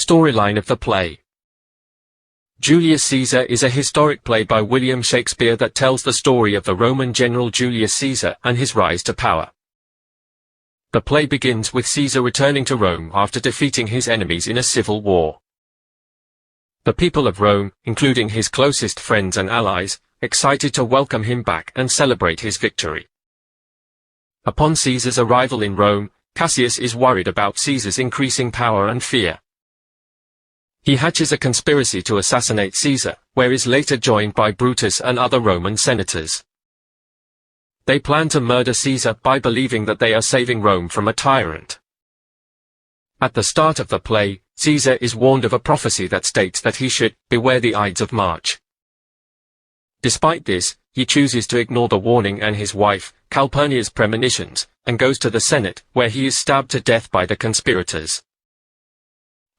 Storyline of the play. Julius Caesar is a historic play by William Shakespeare that tells the story of the Roman general Julius Caesar and his rise to power. The play begins with Caesar returning to Rome after defeating his enemies in a civil war. The people of Rome, including his closest friends and allies, excited to welcome him back and celebrate his victory. Upon Caesar's arrival in Rome, Cassius is worried about Caesar's increasing power and fear. He hatches a conspiracy to assassinate Caesar, where is later joined by Brutus and other Roman senators. They plan to murder Caesar by believing that they are saving Rome from a tyrant. At the start of the play, Caesar is warned of a prophecy that states that he should beware the Ides of March. Despite this, he chooses to ignore the warning and his wife, Calpurnia's premonitions, and goes to the Senate, where he is stabbed to death by the conspirators.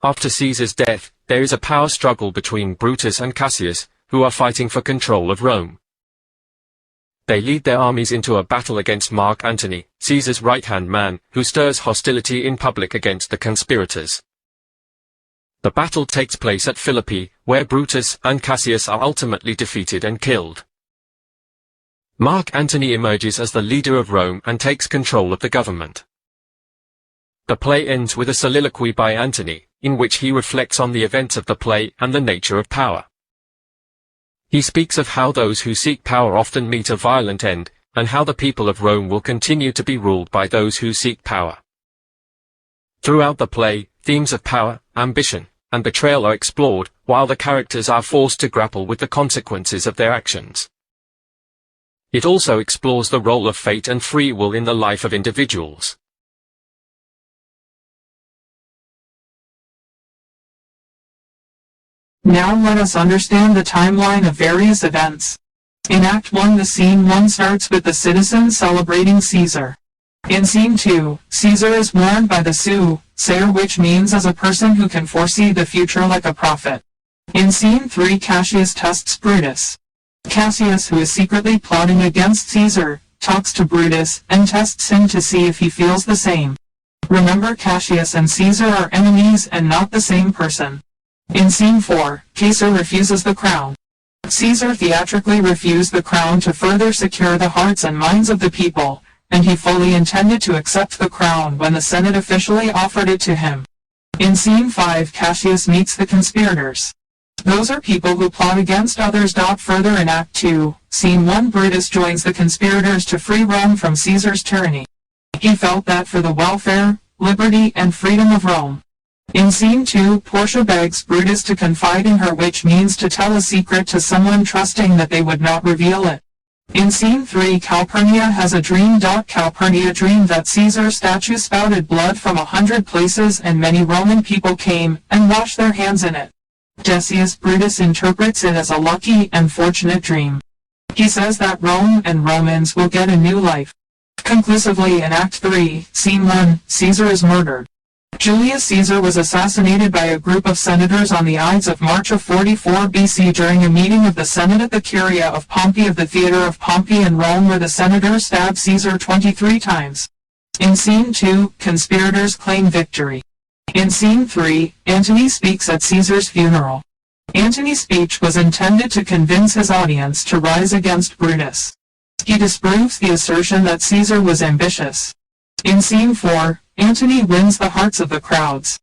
After Caesar's death, there is a power struggle between Brutus and Cassius, who are fighting for control of Rome. They lead their armies into a battle against Mark Antony, Caesar's right-hand man, who stirs hostility in public against the conspirators. The battle takes place at Philippi, where Brutus and Cassius are ultimately defeated and killed. Mark Antony emerges as the leader of Rome and takes control of the government. The play ends with a soliloquy by Antony, in which he reflects on the events of the play and the nature of power. He speaks of how those who seek power often meet a violent end, and how the people of Rome will continue to be ruled by those who seek power. Throughout the play, themes of power, ambition, and betrayal are explored, while the characters are forced to grapple with the consequences of their actions. It also explores the role of fate and free will in the life of individuals. Now let us understand the timeline of various events. In Act 1, the Scene 1 starts with the citizens celebrating Caesar. In Scene 2, Caesar is warned by the soothsayer, which means as a person who can foresee the future like a prophet. In Scene 3, Cassius tests Brutus. Cassius, who is secretly plotting against Caesar, talks to Brutus and tests him to see if he feels the same. Remember, Cassius and Caesar are enemies and not the same person. In Scene 4, Caesar refuses the crown. Caesar theatrically refused the crown to further secure the hearts and minds of the people, and he fully intended to accept the crown when the Senate officially offered it to him. In Scene 5, Cassius meets the conspirators. Those are people who plot against others. Further in Act 2, Scene 1, Brutus joins the conspirators to free Rome from Caesar's tyranny. He felt that for the welfare, liberty, and freedom of Rome. In Scene 2, Portia begs Brutus to confide in her, which means to tell a secret to someone, trusting that they would not reveal it. In Scene 3, Calpurnia has a dream. Calpurnia dreamed that Caesar's statue spouted blood from 100 places, and many Roman people came and washed their hands in it. Decius Brutus interprets it as a lucky and fortunate dream. He says that Rome and Romans will get a new life. Conclusively, in Act 3, Scene 1, Caesar is murdered. Julius Caesar was assassinated by a group of senators on the Ides of March of 44 BC during a meeting of the Senate at the Curia of Pompey of the Theatre of Pompey in Rome, where the senators stabbed Caesar 23 times. In Scene 2, conspirators claim victory. In Scene 3, Antony speaks at Caesar's funeral. Antony's speech was intended to convince his audience to rise against Brutus. He disproves the assertion that Caesar was ambitious. In Scene 4, Antony wins the hearts of the crowds.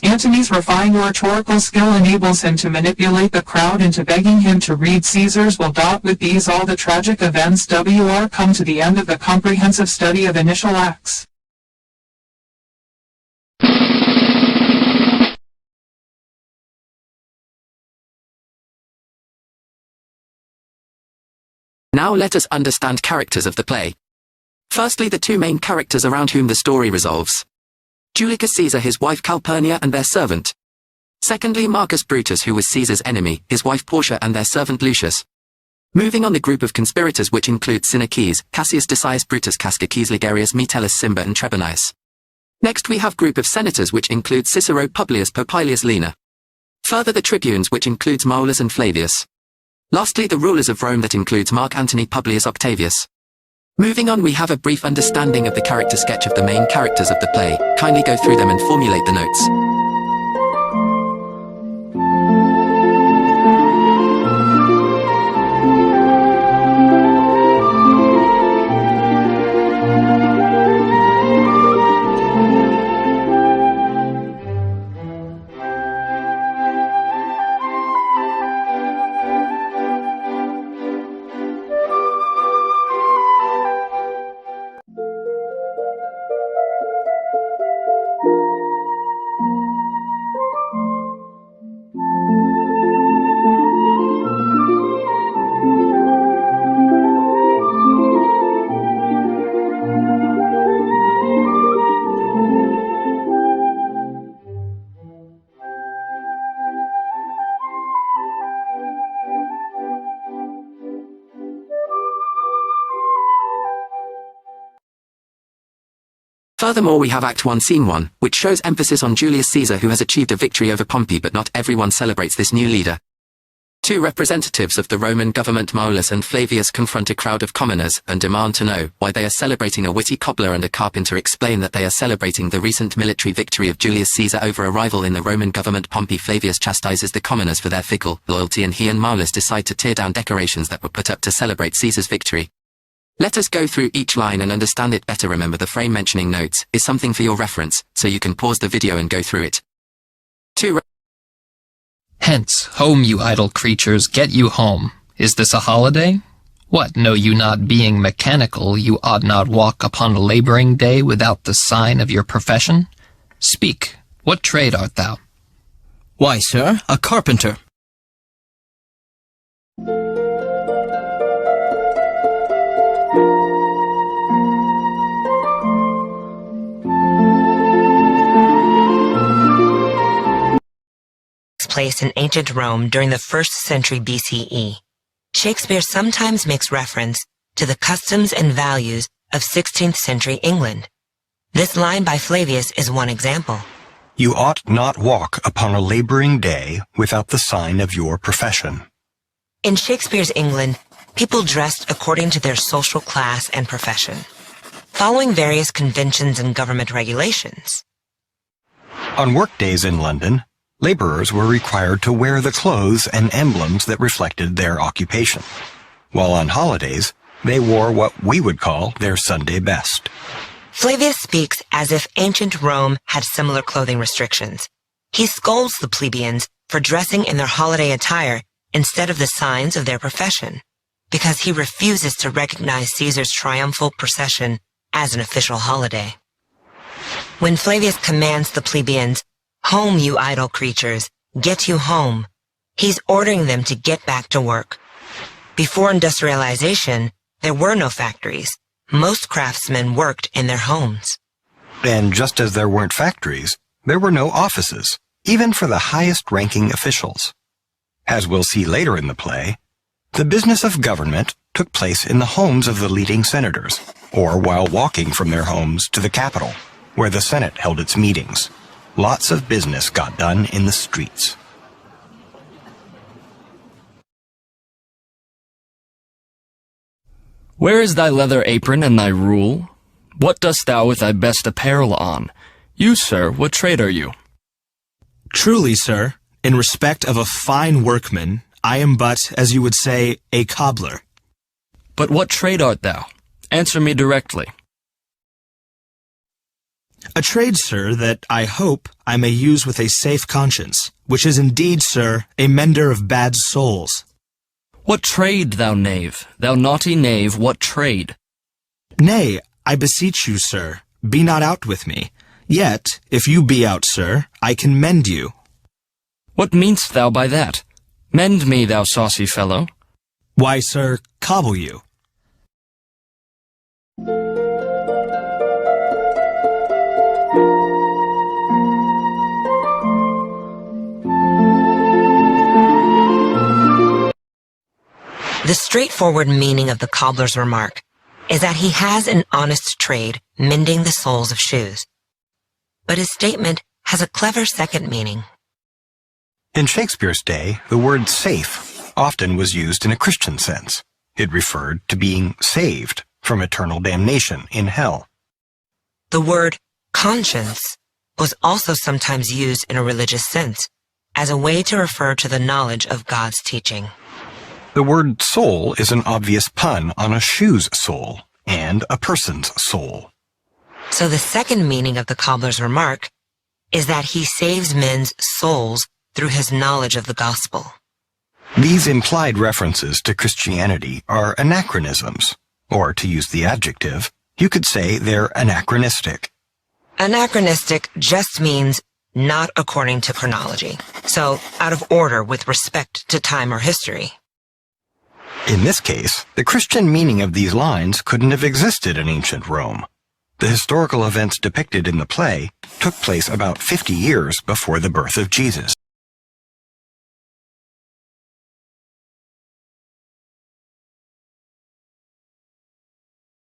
Antony's refined rhetorical skill enables him to manipulate the crowd into begging him to read Caesar's will. With these all the tragic events come to the end of the comprehensive study of initial acts. Now let us understand characters of the play. Firstly, the two main characters around whom the story revolves. Julius Caesar, his wife Calpurnia, and their servant. Secondly, Marcus Brutus, who was Caesar's enemy, his wife Portia, and their servant Lucius. Moving on, the group of conspirators, which includes Syneches, Cassius Decius Brutus, Cascaques Ligarius, Metellus Cimber, and Trebonius. Next we have group of senators, which include Cicero, Publius, Popilius, Lena. Further, the tribunes, which includes Maulus and Flavius. Lastly, the rulers of Rome, that includes Mark Antony, Publius, Octavius. Moving on, we have a brief understanding of the character sketch of the main characters of the play. Kindly go through them and formulate the notes. Furthermore, we have Act 1, Scene 1, which shows emphasis on Julius Caesar, who has achieved a victory over Pompey, but not everyone celebrates this new leader. Two representatives of the Roman government, Maulus and Flavius, confront a crowd of commoners and demand to know why they are celebrating. A witty cobbler and a carpenter explain that they are celebrating the recent military victory of Julius Caesar over a rival in the Roman government, Pompey. Flavius chastises the commoners for their fickle loyalty, and he and Maulus decide to tear down decorations that were put up to celebrate Caesar's victory. Let us go through each line and understand it better. Remember, the frame mentioning notes is something for your reference, so you can pause the video and go through it. 2. Hence, home, you idle creatures, get you home. Is this a holiday? What, know you not, being mechanical, you ought not walk upon a laboring day without the sign of your profession? Speak, what trade art thou? Why, sir, a carpenter. Place in ancient Rome during the 1st century BCE. Shakespeare sometimes makes reference to the customs and values of 16th century England. This line by Flavius is one example. You ought not walk upon a laboring day without the sign of your profession. In Shakespeare's England, people dressed according to their social class and profession, following various conventions and government regulations. On workdays in London, laborers were required to wear the clothes and emblems that reflected their occupation, while on holidays, they wore what we would call their Sunday best. Flavius speaks as if ancient Rome had similar clothing restrictions. He scolds the plebeians for dressing in their holiday attire instead of the signs of their profession, because he refuses to recognize Caesar's triumphal procession as an official holiday. When Flavius commands the plebeians, "Home, you idle creatures, get you home," he's ordering them to get back to work. Before industrialization, there were no factories. Most craftsmen worked in their homes. And just as there weren't factories, there were no offices, even for the highest-ranking officials. As we'll see later in the play, the business of government took place in the homes of the leading senators, or while walking from their homes to the Capitol, where the Senate held its meetings. Lots of business got done in the streets. Where is thy leather apron and thy rule? What dost thou with thy best apparel on? You, sir, what trade are you? Truly, sir, in respect of a fine workman, I am but, as you would say, a cobbler. But what trade art thou? Answer me directly. A trade, sir, that I hope I may use with a safe conscience, which is indeed, sir, a mender of bad souls. What trade, thou knave? Thou naughty knave, what trade? Nay, I beseech you, sir, be not out with me. Yet, if you be out, sir, I can mend you. What mean'st thou by that? Mend me, thou saucy fellow. Why, sir, cobble you. The straightforward meaning of the cobbler's remark is that he has an honest trade mending the soles of shoes. But his statement has a clever second meaning. In Shakespeare's day, the word safe often was used in a Christian sense. It referred to being saved from eternal damnation in hell. The word conscience was also sometimes used in a religious sense, as a way to refer to the knowledge of God's teaching. The word soul is an obvious pun on a shoe's sole and a person's soul. So the second meaning of the cobbler's remark is that he saves men's souls through his knowledge of the gospel. These implied references to Christianity are anachronisms, or to use the adjective, you could say they're anachronistic. Anachronistic just means not according to chronology, so out of order with respect to time or history. In this case, the Christian meaning of these lines couldn't have existed in ancient Rome. The historical events depicted in the play took place about 50 years before the birth of Jesus.